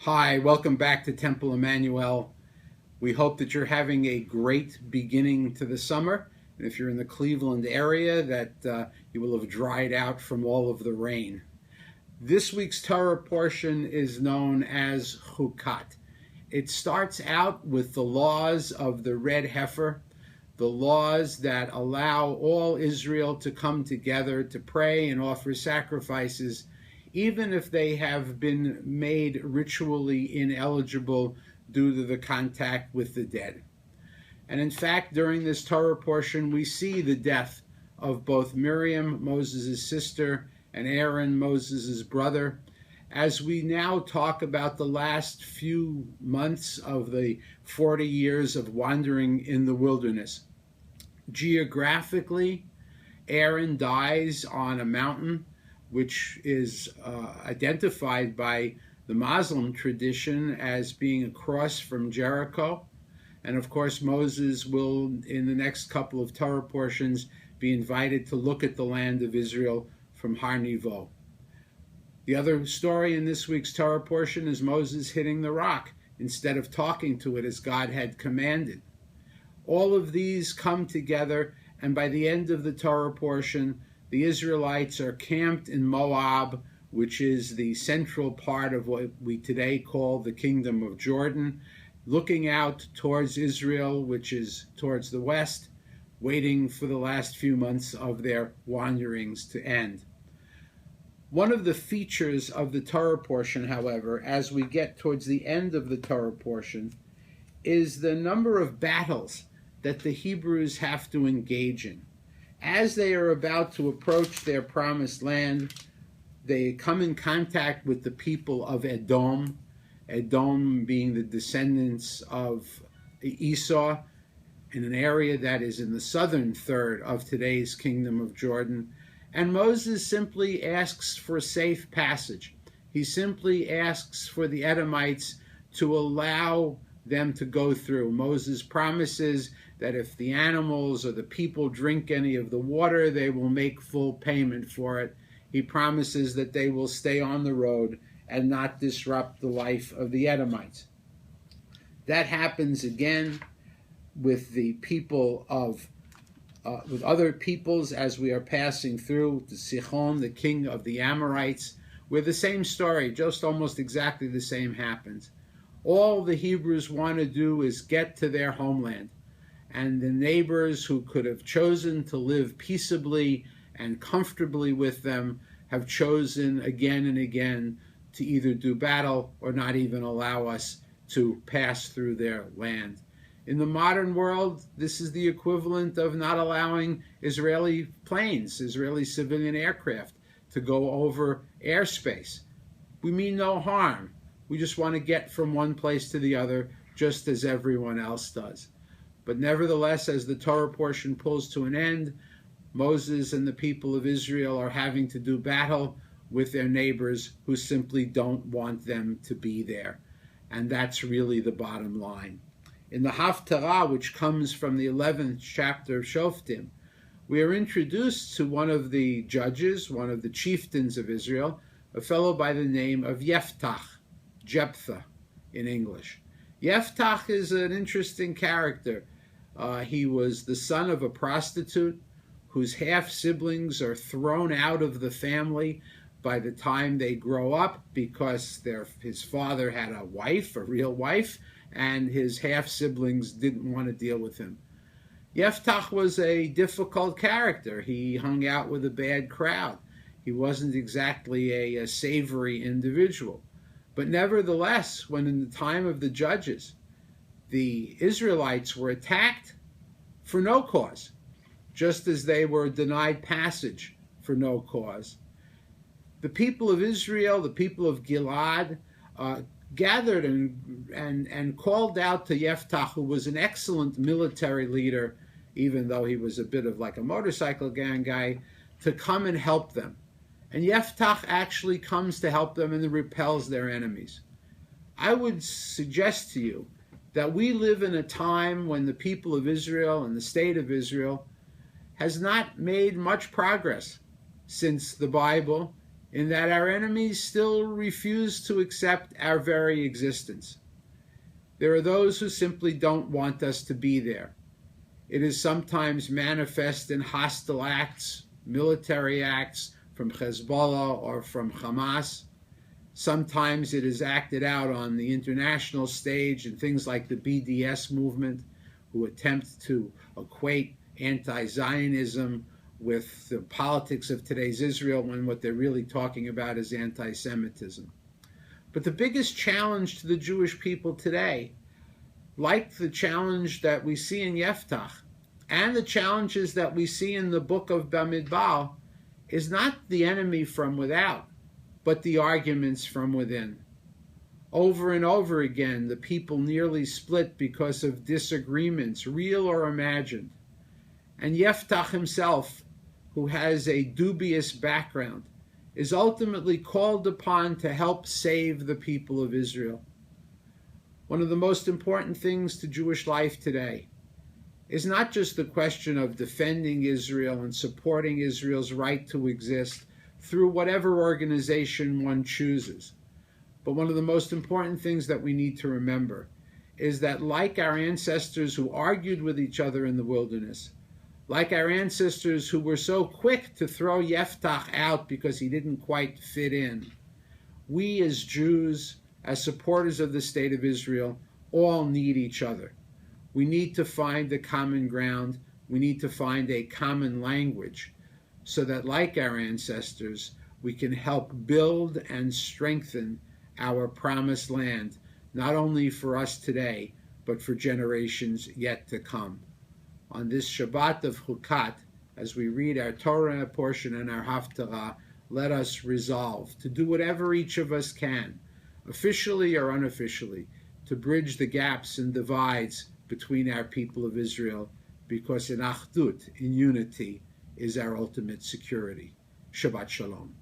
Hi, welcome back to Temple Emmanuel. We hope that you're having a great beginning to the summer. And if you're in the Cleveland area, that you will have dried out from all of the rain. This week's Torah portion is known as Chukat. It starts out with the laws of the red heifer, the laws that allow all Israel to come together to pray and offer sacrifices, even if they have been made ritually ineligible due to the contact with the dead. And in fact, during this Torah portion, we see the death of both Miriam, Moses' sister, and Aaron, Moses' brother, as we now talk about the last few months of the 40 years of wandering in the wilderness. Geographically, Aaron dies on a mountain which is identified by the Muslim tradition as being across from Jericho. And of course, Moses will, in the next couple of Torah portions, be invited to look at the land of Israel from Har Nevo. The other story in this week's Torah portion is Moses hitting the rock instead of talking to it as God had commanded. All of these come together, and by the end of the Torah portion, the Israelites are camped in Moab, which is the central part of what we today call the Kingdom of Jordan, looking out towards Israel, which is towards the west, waiting for the last few months of their wanderings to end. One of the features of the Torah portion, however, as we get towards the end of the Torah portion, is the number of battles that the Hebrews have to engage in. As they are about to approach their promised land, they come in contact with the people of Edom, Edom being the descendants of Esau, in an area that is in the southern third of today's Kingdom of Jordan. And Moses simply asks for safe passage. He simply asks for the Edomites to allow them to go through. Moses promises that if the animals or the people drink any of the water, they will make full payment for it. He promises that they will stay on the road and not disrupt the life of the Edomites. That happens again with the people of with other peoples as we are passing through the Sichon, the king of the Amorites, where the same story, just almost exactly the same, happens. All the Hebrews want to do is get to their homeland. And the neighbors who could have chosen to live peaceably and comfortably with them have chosen again and again to either do battle or not even allow us to pass through their land. In the modern world, this is the equivalent of not allowing Israeli planes, Israeli civilian aircraft, to go over airspace. We mean no harm. We just want to get from one place to the other, just as everyone else does. But nevertheless, as the Torah portion pulls to an end, Moses and the people of Israel are having to do battle with their neighbors who simply don't want them to be there. And that's really the bottom line. In the Haftarah, which comes from the 11th chapter of Shoftim, we are introduced to one of the judges, one of the chieftains of Israel, a fellow by the name of Jephthah in English. Jephthah is an interesting character. He was the son of a prostitute whose half-siblings are thrown out of the family by the time they grow up because his father had a wife, a real wife, and his half-siblings didn't want to deal with him. Jephthah was a difficult character. He hung out with a bad crowd. He wasn't exactly a savory individual. But nevertheless, when in the time of the judges, the Israelites were attacked for no cause, just as they were denied passage for no cause, the people of Israel, the people of Gilad, gathered and called out to Jephthah, who was an excellent military leader, even though he was a bit of like a motorcycle gang guy, to come and help them. And Jephthah actually comes to help them and repels their enemies. I would suggest to you that we live in a time when the people of Israel and the state of Israel has not made much progress since the Bible in that our enemies still refuse to accept our very existence. There are those who simply don't want us to be there. It is sometimes manifest in hostile acts, military acts from Hezbollah or from Hamas. Sometimes it is acted out on the international stage in things like the BDS movement, who attempt to equate anti-Zionism with the politics of today's Israel when what they're really talking about is anti-Semitism. But the biggest challenge to the Jewish people today, like the challenge that we see in Yeftach and the challenges that we see in the book of Bamidbar, is not the enemy from without, but the arguments from within. Over and over again, the people nearly split because of disagreements, real or imagined. And Yeftach himself, who has a dubious background, is ultimately called upon to help save the people of Israel. One of the most important things to Jewish life today is not just the question of defending Israel and supporting Israel's right to exist through whatever organization one chooses. But one of the most important things that we need to remember is that, like our ancestors who argued with each other in the wilderness, like our ancestors who were so quick to throw Yeftach out because he didn't quite fit in, we as Jews, as supporters of the state of Israel, all need each other. We need to find a common ground. We need to find a common language so that, like our ancestors, we can help build and strengthen our promised land, not only for us today, but for generations yet to come. On this Shabbat of Chukat, as we read our Torah portion and our Haftarah, let us resolve to do whatever each of us can, officially or unofficially, to bridge the gaps and divides between our people of Israel, because in Achdut, in unity, is our ultimate security. Shabbat Shalom.